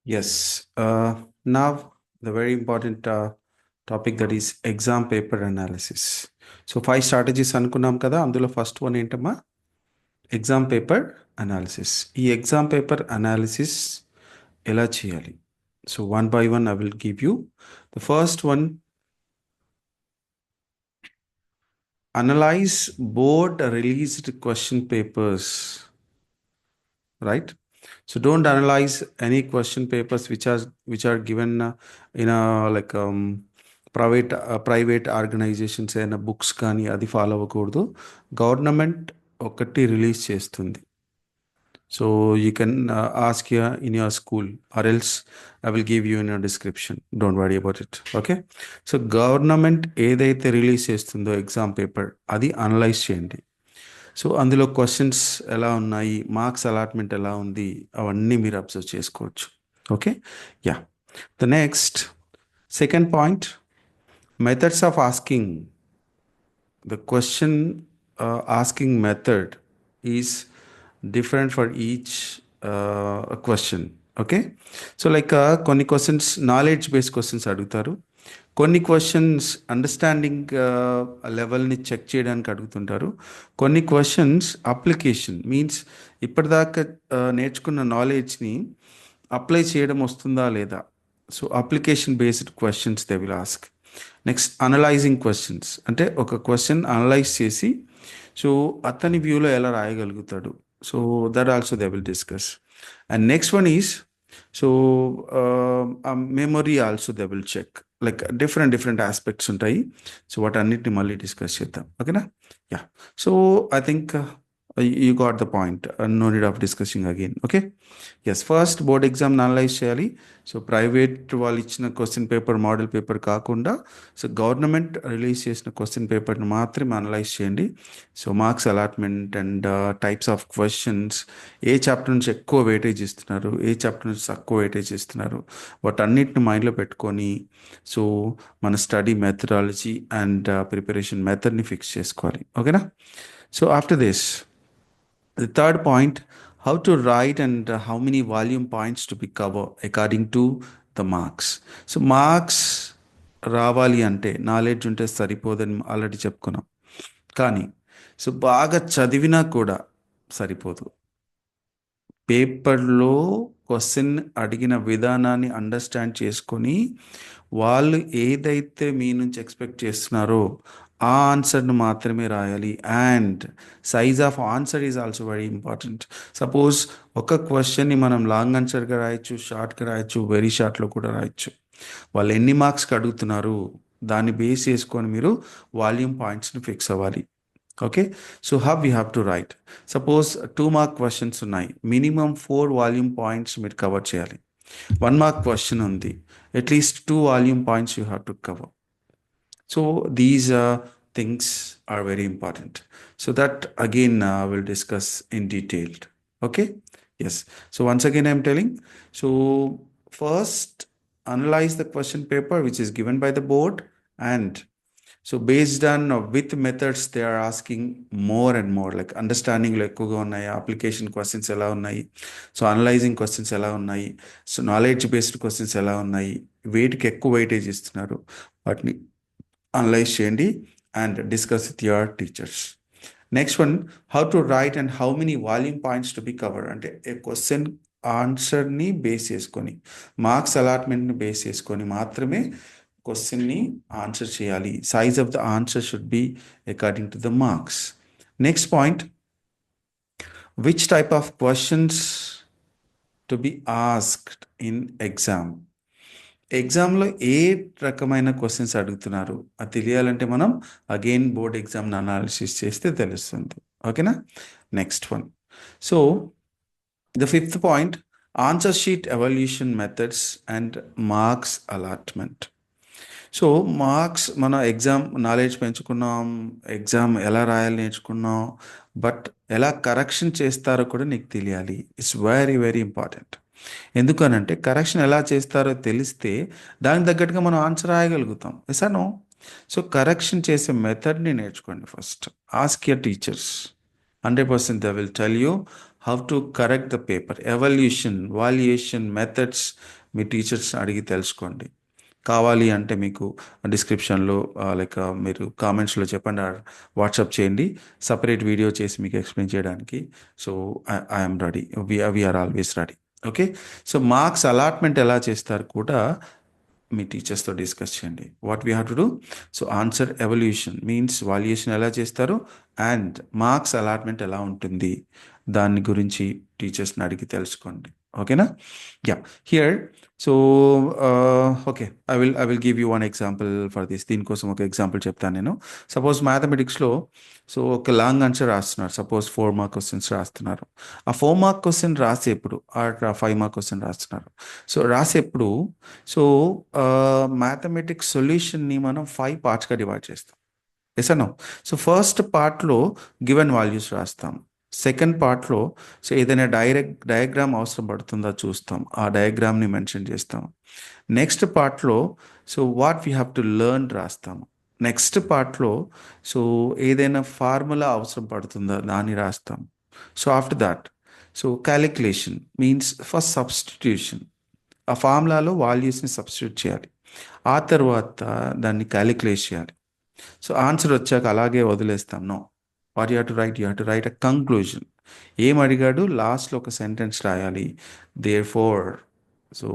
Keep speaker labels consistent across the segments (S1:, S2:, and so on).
S1: Yes. Now the very important topic that is exam paper analysis. So 5 strategies అనుకున్నాం కదా, అందులో first one ఏంటమ్మా? Exam paper analysis. ఈ exam paper analysis ఎలా చేయాలి? So one by one I will give you. The first one, analyse board released question papers, right? So don't analyze any question papers which are given in a like private organizations అయిన books కానీ అది follow అవ్వకూడదు. Government ఒకటి release చేస్తుంది. So you can ask in your school or else I will give you in your description. Don't worry about it. Okay. So government ఏదైతే release చేస్తుందో exam paper అది analyse చేయండి. So అందులో questions ఎలా ఉన్నాయి, marks allotment ఎలా ఉంది, అవన్నీ మీరు అబ్జర్వ్ చేసుకోవచ్చు. Okay. Yeah. The next second point, methods of asking. The question asking method is different for each question. Okay. So like కొన్ని క్వశ్చన్స్ నాలెడ్జ్ బేస్డ్ క్వశ్చన్స్ అడుగుతారు, కొన్ని క్వశ్చన్స్ అండర్స్టాండింగ్ లెవెల్ని చెక్ చేయడానికి అడుగుతుంటారు, కొన్ని క్వశ్చన్స్ అప్లికేషన్ మీన్స్ ఇప్పటిదాకా నేర్చుకున్న నాలెడ్జ్ని అప్లై చేయడం వస్తుందా లేదా. So application based questions they will ask. Next analyzing questions, అంటే ఒక క్వశ్చన్ అనలైజ్ చేసి సో అతని వ్యూలో ఎలా రాయగలుగుతాడు. So that also they will discuss. And next one is so memory also they will check. Like different aspects ఉంటాయి. So వాటన్నిటిని మళ్ళీ డిస్కస్ చేద్దాం. ఓకేనా? Yeah. So I think you got the point. No need of discussing again. Okay. Yes, first board ఎగ్జామ్ని analyze చేయాలి. So private వాళ్ళు ఇచ్చిన question paper model paper కాకుండా సో గవర్నమెంట్ రిలీజ్ చేసిన క్వశ్చన్ పేపర్ని మాత్రమే అనలైజ్ చేయండి. So marks allotment and types of questions, A chapter నుంచి ఎక్కువ వెయిటేజ్ ఇస్తున్నారు, ఏ చాప్టర్ నుంచి తక్కువ వెయిటేజ్ ఇస్తున్నారు, వాటన్నిటిని మైండ్లో పెట్టుకొని సో మన స్టడీ మెథడాలజీ అండ్ ప్రిపరేషన్ మెథడ్ని ఫిక్స్ చేసుకోవాలి. ఓకేనా? So after this, the third point, how to write and how many volume points to be covered according to the marks. So marks రావాలి అంటే నాలెడ్జ్ ఉంటే సరిపోదని ఆల్రెడీ చెప్పుకున్నాం. కానీ so బాగా చదివినా కూడా సరిపోదు. పేపర్లో క్వశ్చన్ అడిగిన విధానాన్ని అండర్స్టాండ్ చేసుకొని వాళ్ళు ఏదైతే మీ నుంచి ఎక్స్పెక్ట్ చేస్తున్నారో ఆ ఆన్సర్ను మాత్రమే రాయాలి. And size of answer is also very important. Suppose ఒక క్వశ్చన్ని మనం లాంగ్ ఆన్సర్గా రాయొచ్చు, షార్ట్గా రాయొచ్చు, వెరీ షార్ట్లో కూడా రాయొచ్చు. వాళ్ళు ఎన్ని మార్క్స్కి అడుగుతున్నారు దాన్ని బేస్ చేసుకొని మీరు వాల్యూమ్ పాయింట్స్ని ఫిక్స్ అవ్వాలి. Okay. So how we have to right. Suppose 2 mark questions ఉన్నాయి, మినిమం 4 వాల్యూమ్ పాయింట్స్ మీరు కవర్ చేయాలి. 1 మార్క్ క్వశ్చన్ ఉంది, at least 2 volume points you have to cover. So these things are very important. So that again we'll discuss in detail. Okay. Yes. So once again I'm telling. So first analyze the question paper which is given by the board, and so based on with methods they are asking more and more, like understanding లో ఎక్కువగా ఉన్నాయి, application questions ఎలా ఉన్నాయి, so analysing questions ఎలా ఉన్నాయి, so knowledge based questions ఎలా ఉన్నాయి, వేటికి ఎక్కువ వెయిటేజ్ ఇస్తున్నారు, వాటిని అనలైజ్ చేయండి and discuss with your teachers. Next one, how to write and how many volume points to be covered. అంటే క్వశ్చన్ ఆన్సర్ని బేస్ చేసుకొని, మార్క్స్ అలాట్మెంట్ని బేస్ చేసుకొని మాత్రమే క్వశ్చన్ని ఆన్సర్ చేయాలి. Size of the answer should be according to the marks. Next point, which type of questions to be asked in exam. ఎగ్జామ్లో ఏ రకమైన questions అడుగుతున్నారు అది తెలియాలంటే మనం అగైన్ బోర్డ్ ఎగ్జామ్ని అనాలిసిస్ చేస్తే తెలుస్తుంది. ఓకేనా? Next one, so the fifth point, answer sheet evolution methods and marks allotment. So marks, మన ఎగ్జామ్ నాలెడ్జ్ పెంచుకున్నాం, ఎగ్జామ్ ఎలా రాయాలి నేర్చుకున్నాం, బట్ ఎలా కరెక్షన్ చేస్తారో కూడా నీకు తెలియాలి. It's very very important. ఎందుకనంటే కరెక్షన్ ఎలా చేస్తారో తెలిస్తే దానికి తగ్గట్టుగా మనం ఆన్సర్ రాయగలుగుతాం. ఎసానో. సో కరెక్షన్ చేసే మెథడ్ని నేర్చుకోండి first. Ask your teachers. 100% they will tell you how to correct the paper, evolution, valuation methods me teachers అడిగి తెలుసుకోండి. కావాలి అంటే మీకు డిస్క్రిప్షన్లో లైక్ మీరు కామెంట్స్లో చెప్పండి, వాట్సాప్ చేయండి, సపరేట్ వీడియో చేసి మీకు ఎక్స్ప్లెయిన్ చేయడానికి. So I'm ready, we're always ready. Okay. So marks allotment ఎలా చేస్తారు కూడా మీ టీచర్స్తో డిస్కస్ చేయండి. What we have to do, so answer evaluation means valuation ఎలా చేస్తారు, అండ్ మార్క్స్ అలాట్మెంట్ ఎలా ఉంటుంది దాని గురించి టీచర్స్ని అడిగి తెలుసుకోండి. ఓకేనా? Yeah. Here so okay, I will give you one example for this. దీనికోసం ఒక ఎగ్జాంపుల్ చెప్తాను నేను. సపోజ్ మ్యాథమెటిక్స్లో సో ఒక లాంగ్ ఆన్సర్ రాస్తున్నారు, సపోజ్ 4 మార్క్ క్వశ్చన్స్ రాస్తున్నారు. ఆ 4 మార్క్ క్వశ్చన్ రాసేప్పుడు ఆ 5 మార్క్ క్వశ్చన్ రాస్తున్నారు. సో రాసేప్పుడు సో మ్యాథమెటిక్స్ సొల్యూషన్ని మనం 5 పార్ట్స్గా డివైడ్ చేస్తాం. Yes no. సో ఫస్ట్ పార్ట్లో గివెన్ వాల్యూస్ రాస్తాం. సెకండ్ పార్ట్లో సో ఏదైనా డయాగ్రామ్ అవసరం పడుతుందా చూస్తాం, ఆ డయాగ్రామ్ని మెన్షన్ చేస్తాం. నెక్స్ట్ పార్ట్లో so what we have to learn రాస్తాము. నెక్స్ట్ పార్ట్లో సో ఏదైనా ఫార్ములా అవసరం పడుతుందా దాన్ని రాస్తాం. So after that so calculation means first substitution, ఆ ఫార్ములాలో వాల్యూస్ని సబ్స్టిట్యూట్ చేయాలి, ఆ తర్వాత దాన్ని క్యాలిక్యులేట్ చేయాలి. సో ఆన్సర్ వచ్చాక అలాగే వదిలేస్తాం. No, what you have to write, you have to write a conclusion. ఏం అడిగాడు లాస్ట్లో ఒక సెంటెన్స్ రాయాలి, therefore so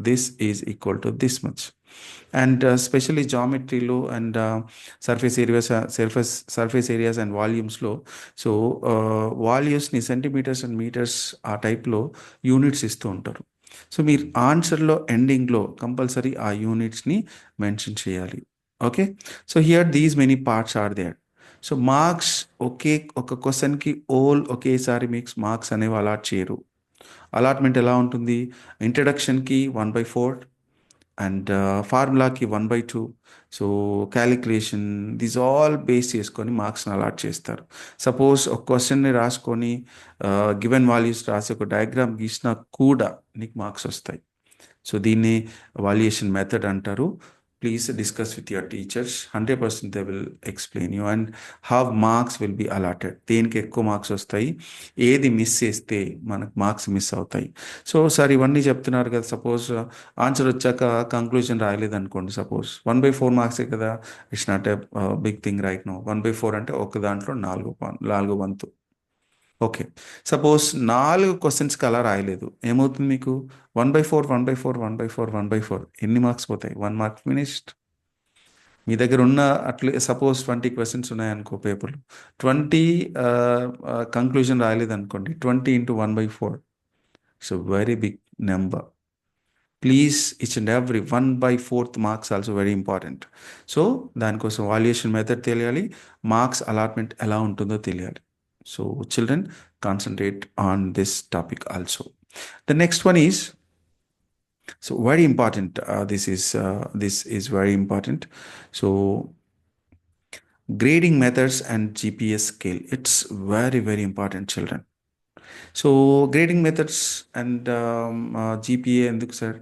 S1: this is equal to this much. And specially జామెట్రీలో అండ్ సర్ఫేస్ ఏరియాస్ అండ్ వాల్యూమ్స్లో సో వాల్యూస్ని సెంటీమీటర్స్ అండ్ మీటర్స్ ఆ టైప్లో యూనిట్స్ ఇస్తూ ఉంటారు. సో మీరు ఆన్సర్లో ఎండింగ్లో కంపల్సరీ ఆ యూనిట్స్ని మెన్షన్ చేయాలి. Okay. So here these many parts are there. So marks ఒక క్వశ్చన్కి ఒకేసారి మీకు మార్క్స్ అనేవి అలాట్ చేయరు. అలాట్మెంట్ ఎలా ఉంటుంది, ఇంట్రడక్షన్కి 1/4 అండ్ ఫార్ములాకి 1/2. So calculation these all base చేసుకొని మార్క్స్ని అలాట్ చేస్తారు. సపోజ్ ఒక క్వశ్చన్ని రాసుకొని గివెన్ వాల్యూస్ రాసి ఒక డయాగ్రామ్ గీసినా కూడా నీకు మార్క్స్ వస్తాయి. సో దీన్ని వాల్యుయేషన్ మెథడ్ అంటారు. Please discuss with your teachers, 100% they will explain you and how marks will be allotted, దేనికి ఎక్కువ మార్క్స్ వస్తాయి, ఏది మిస్ చేస్తే మనకు మార్క్స్ మిస్ అవుతాయి. సో సార్ ఇవన్నీ చెప్తున్నారు కదా, సపోజ్ ఆన్సర్ వచ్చాక కంక్లూజన్ రాయలేదు అనుకోండి, సపోజ్ 1/4 మార్క్సే కదా, it's not a big thing right no. 1/4 అంటే ఒక దాంట్లో 4 వంతు. ఓకే. సపోజ్ 4 క్వశ్చన్స్కి అలా రాయలేదు, ఏమవుతుంది మీకు, 1/4 1/4 1/4 1/4 ఎన్ని మార్క్స్ పోతాయి, 1 మార్క్ ఫినిష్డ్. మీ దగ్గర ఉన్న అట్లే సపోజ్ 20 క్వశ్చన్స్ ఉన్నాయనుకో పేపర్లో, 20 కంక్లూజన్ రాయలేదు అనుకోండి, 20 into 1/4 it's very big number. Please each and every 1/4 marks also very important. So దానికోసం వాల్యుయేషన్ మెథడ్ తెలియాలి, మార్క్స్ అలాట్మెంట్ ఎలా ఉంటుందో తెలియాలి. So children, concentrate on this topic also. The next one is so very important, this is very important. So grading methods and GPS scale, it's very very important children. So grading methods and GPA ఎందుకు sir,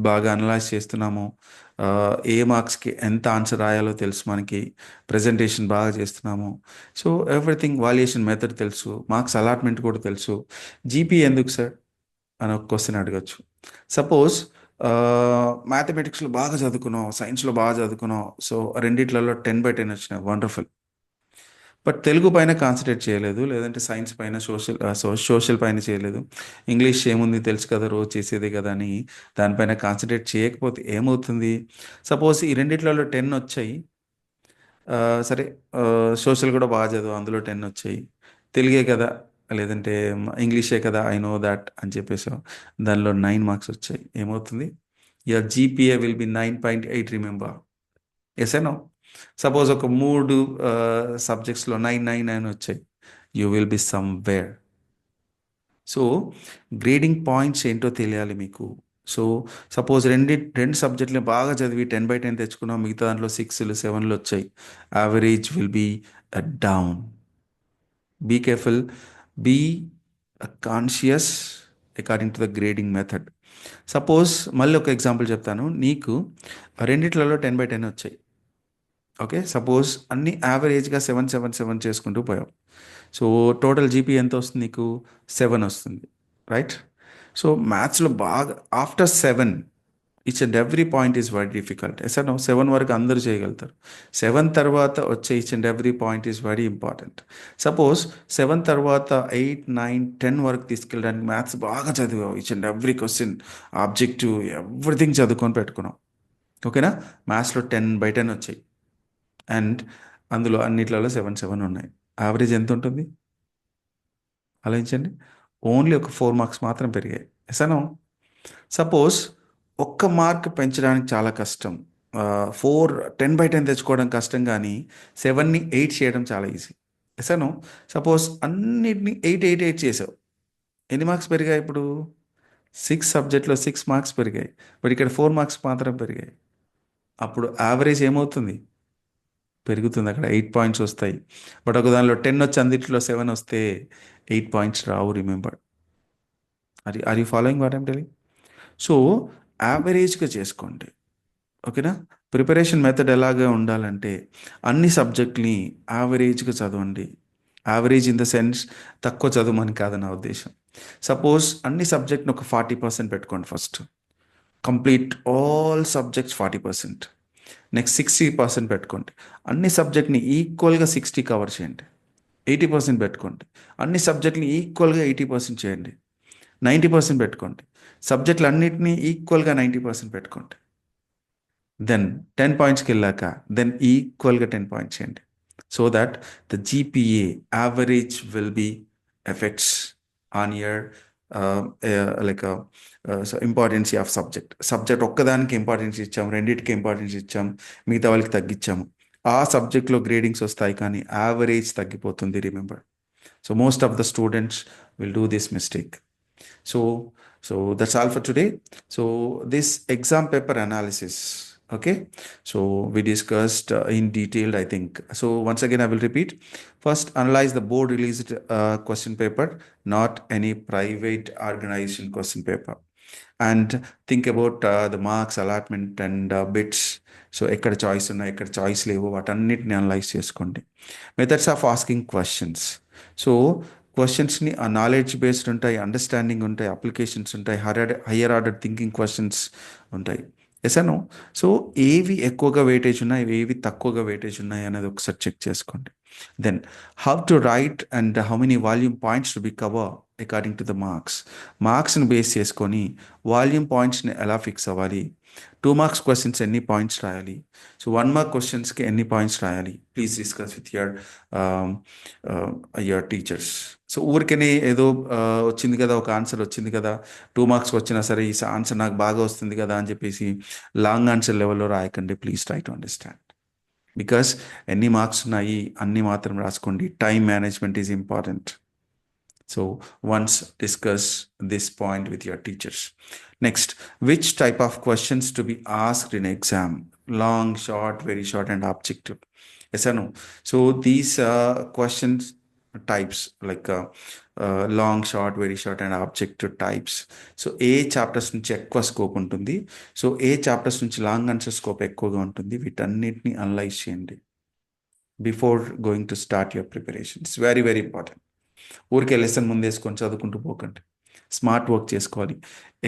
S1: బాగా analyse చేస్తున్నాము, ఏ మార్క్స్కి ఎంత answer రాయాలో తెలుసు మనకి, presentation బాగా చేస్తున్నాము, సో ఎవ్రీథింగ్ వాల్యుయేషన్ మెథడ్ తెలుసు, మార్క్స్ అలాట్మెంట్ కూడా తెలుసు, జీపీఏ ఎందుకు సార్ అని ఒక క్వశ్చన్ అడగచ్చు. సపోజ్ మ్యాథమెటిక్స్లో బాగా చదువుకున్నావు, సైన్స్లో బాగా చదువుకున్నావు, సో రెండిట్లలో 10/10 వచ్చినాయి, వండర్ఫుల్. బట్ తెలుగు పైన కాన్సన్ట్రేట్ చేయలేదు, లేదంటే సైన్స్ పైన సోషల్ పైన చేయలేదు, ఇంగ్లీష్ ఏముంది తెలుసు కదా రోజు చేసేదే కదా అని దానిపైన కాన్సన్ట్రేట్ చేయకపోతే ఏమవుతుంది, సపోజ్ ఈ రెండిట్లలో 10 వచ్చాయి, సరే సోషల్ కూడా బాగా చదువు అందులో 10 వచ్చాయి, తెలుగే కదా లేదంటే ఇంగ్లీషే కదా ఐ నో దాట్ అని చెప్పేసావు, దానిలో 9 మార్క్స్ వచ్చాయి, ఏమవుతుంది, your GPA will be 9.8, remember. Yes no. Suppose ఒక 3 సబ్జెక్ట్స్లో 9 వచ్చాయి, you will be somewhere. So grading points ఏంటో తెలియాలి మీకు. సో సపోజ్ రెండు సబ్జెక్టులు బాగా చదివి 10/10 తెచ్చుకున్నాం, మిగతా దాంట్లో 6లు 7లు వచ్చాయి, average will be down. Be careful, be conscious according to the grading method. Suppose మళ్ళీ ఒక ఎగ్జాంపుల్ చెప్తాను, నీకు రెండిట్లలో 10/10 వచ్చాయి, ఓకే, సపోజ్ అన్ని యావరేజ్గా 7 చేసుకుంటూ పోయావు. సో టోటల్ జీపీ ఎంత వస్తుంది నీకు? 7 వస్తుంది, రైట్? సో మ్యాథ్స్లో బాగా after 7 each and every point is very difficult. Yes no 7 వరకు అందరూ చేయగలుగుతారు. 7 తర్వాత వచ్చే each and every point is very important. Suppose 7 తర్వాత 8, 9, 10 వరకు తీసుకెళ్ళడానికి మ్యాథ్స్ బాగా చదివావు, each and every question, objective, everything చదువుకొని పెట్టుకున్నావు. ఓకేనా? మ్యాథ్స్లో 10/10 వచ్చాయి అండ్ అందులో అన్నిట్లలో 7 ఉన్నాయి. యావరేజ్ ఎంత ఉంటుంది ఆలోచించండి. ఓన్లీ ఒక 4 మార్క్స్ మాత్రం పెరిగాయి. ఎసనో సపోజ్ ఒక్క మార్క్ పెంచడానికి చాలా కష్టం. 10/10 తెచ్చుకోవడం కష్టం, కానీ 7ని 8 చేయడం చాలా ఈజీ. ఎసనో సపోజ్ అన్నిటిని 8 చేసావు, ఎన్ని మార్క్స్ పెరిగాయి ఇప్పుడు? 6 సబ్జెక్ట్లో 6 మార్క్స్ పెరిగాయి, బట్ ఇక్కడ 4 మార్క్స్ మాత్రం పెరిగాయి. అప్పుడు యావరేజ్ ఏమవుతుంది? పెరుగుతుంది. అక్కడ 8 పాయింట్స్ వస్తాయి. బట్ ఒక దానిలో 10 వచ్చి అందులో 7 వస్తే 8 పాయింట్స్ రావు. Remember, are you following what I'm telling? So యావరేజ్గా చేసుకోండి. ఓకేనా? ప్రిపరేషన్ మెథడ్ ఎలాగా ఉండాలంటే అన్ని సబ్జెక్ట్ని యావరేజ్గా చదవండి. యావరేజ్ ఇన్ ద సెన్స్ తక్కువ చదవమని కాదు నా ఉద్దేశం. సపోజ్ అన్ని సబ్జెక్ట్ని ఒక 40% పెట్టుకోండి first. Complete all subjects 40%. Next 60% పెట్టుకోండి. అన్ని సబ్జెక్ట్ని ఈక్వల్గా 60 కవర్ చేయండి. 80% పెట్టుకోండి. అన్ని సబ్జెక్ట్ని ఈక్వల్గా 80% చేయండి. 90% పెట్టుకోండి. సబ్జెక్టులు అన్నిటినీ ఈక్వల్గా 90% పెట్టుకోండి. దెన్ 10 పాయింట్స్కి వెళ్ళాక దెన్ ఈక్వల్గా 10 పాయింట్స్ చేయండి. So that the GPA average will be effects on your like importancy of subject ఒక్కదానికి ఇంపార్టెన్స్ ఇచ్చాం, రెండింటికి ఇంపార్టెన్స్ ఇచ్చాం, మిగతా వాళ్ళకి తగ్గించాము. ఆ సబ్జెక్ట్లో గ్రేడింగ్స్ వస్తాయి, కానీ యావరేజ్ తగ్గిపోతుంది. Remember, so most of the students will do this mistake. So that's all for today. So this exam paper analysis, okay, so we discussed in detail, I think. So once again I will repeat. First, analyze the board released question paper, not any private organization question paper, and think about the marks allotment and bits. So ఎక్కడ choice ఉన్నాయి, ఎక్కడ choice లేవు, వాటన్నిటిని analyze చేసుకోండి. Methods of asking questions. So క్వశ్చన్స్ని ఆ knowledge based ఉంటాయి, understanding ఉంటాయి, అప్లికేషన్స్ ఉంటాయి, హయ్యర్ ఆర్డర్ థింకింగ్ క్వశ్చన్స్ ఉంటాయి. ఎసను సో ఏవి ఎక్కువగా వెయిటేజ్ ఉన్నాయి, ఏవి తక్కువగా వెయిటేజ్ ఉన్నాయి అనేది ఒకసారి చెక్ చేసుకోండి. Then how to write and how many volume points to be cover according to the మార్క్స్ని బేస్ చేసుకొని వాల్యూమ్ పాయింట్స్ని ఎలా ఫిక్స్ అవ్వాలి, 2 మార్క్స్ క్వశ్చన్స్ ఎన్ని పాయింట్స్ రాయాలి, సో 1 మార్క్ క్వశ్చన్స్కి ఎన్ని పాయింట్స్ రాయాలి, please discuss with your teachers. So ఊరికనే ఏదో వచ్చింది కదా, ఒక ఆన్సర్ వచ్చింది కదా, 2 మార్క్స్ వచ్చినా సరే ఈ ఆన్సర్ నాకు బాగా వస్తుంది కదా అని చెప్పేసి లాంగ్ ఆన్సర్ లెవెల్లో రాయకండి. Please try to understand, because ఎన్ని మార్క్స్ ఉన్నాయి అన్ని మాత్రం రాసుకోండి. Time management is important. So once discuss this point with your teachers. Next, which type of questions to be asked in exam? Long, short, very short, and objective. Yes or no? So these questions types like long, short, very short, and objective types. So A chapters నుంచి ఎక్కువ scope ఉంటుంది, so ఏ chapters నుంచి long answer scope ఎక్కువగా ఉంటుంది, వీటన్నిటిని analyse చేయండి before going to start your preparation. It's very very important. ఊరికే lesson ముందేసుకొని చదువుకుంటూ పోకండి. స్మార్ట్ వర్క్ చేసుకోవాలి.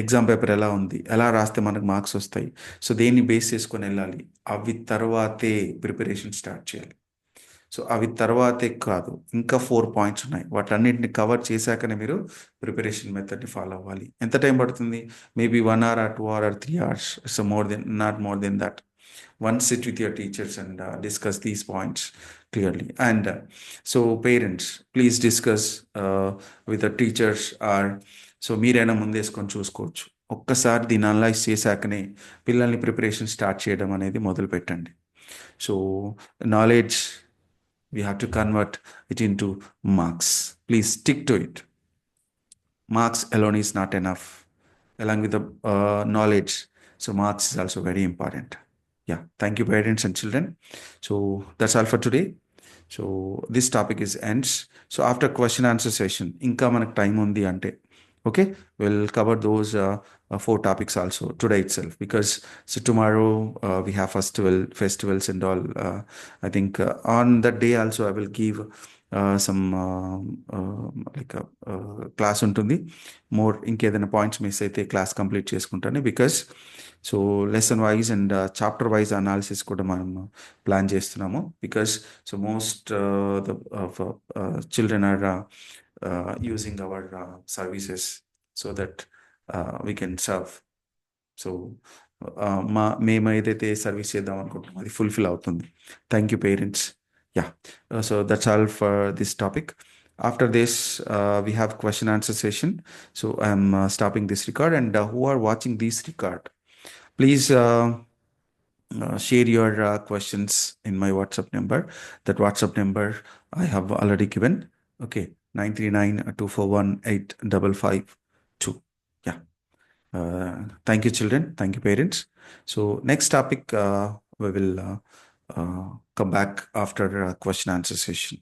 S1: ఎగ్జామ్ పేపర్ ఎలా ఉంది, ఎలా రాస్తే మనకు మార్క్స్ వస్తాయి, సో దేన్ని బేస్ చేసుకొని వెళ్ళాలి, అవి తర్వాతే ప్రిపరేషన్ స్టార్ట్ చేయాలి. సో అవి తర్వాతే కాదు, ఇంకా 4 పాయింట్స్ ఉన్నాయి, వాటన్నిటిని కవర్ చేశాకనే మీరు ప్రిపరేషన్ మెథడ్ని ఫాలో అవ్వాలి. ఎంత టైం పడుతుంది? Maybe 1 hour or 2 hour or 3 hours. So not more than that. Once sit with your teachers and discuss these points clearly. And so parents, please discuss with the teachers, or so మీరైనా ముందేసుకొని చూసుకోవచ్చు. ఒక్కసారి దీన్ని analyse చేశాకనే పిల్లల్ని preparation start చేయడం అనేది మొదలు పెట్టండి. So knowledge we have to convert it into marks. Please stick to it. Marks alone is not enough. Along with the knowledge, so marks is also very important. Yeah, thank you parents and children. So that's all for today. So this topic is ends. So after question answer session, ఇంకా మనకు time ఉంది అంటే Okay, we'll cover those 4 topics also today itself, because so tomorrow we have festivals and all. I think on that day also I will give some like a class ఉంటుంది. More ఇంకేదైనా points miss అయితే class complete చేసుకుంటాను, because so lesson wise and chapter wise analysis కూడా మనం plan చేస్తున్నాము, because so most the children are using our services, so that we can serve. So మేము ఏదైతే service చేద్దాం అనుకుంటున్నాం అది ఫుల్ఫిల్ అవుతుంది. Thank you parents. Yeah, so that's all for this topic. After this, we have question answer session. So I'm stopping this record, and who are watching this record, please share your questions in my WhatsApp number. That WhatsApp number I have already given. Okay, 939-241-8552. Yeah. Thank you, children. Thank you, parents. So next topic, we will come back after question answer session.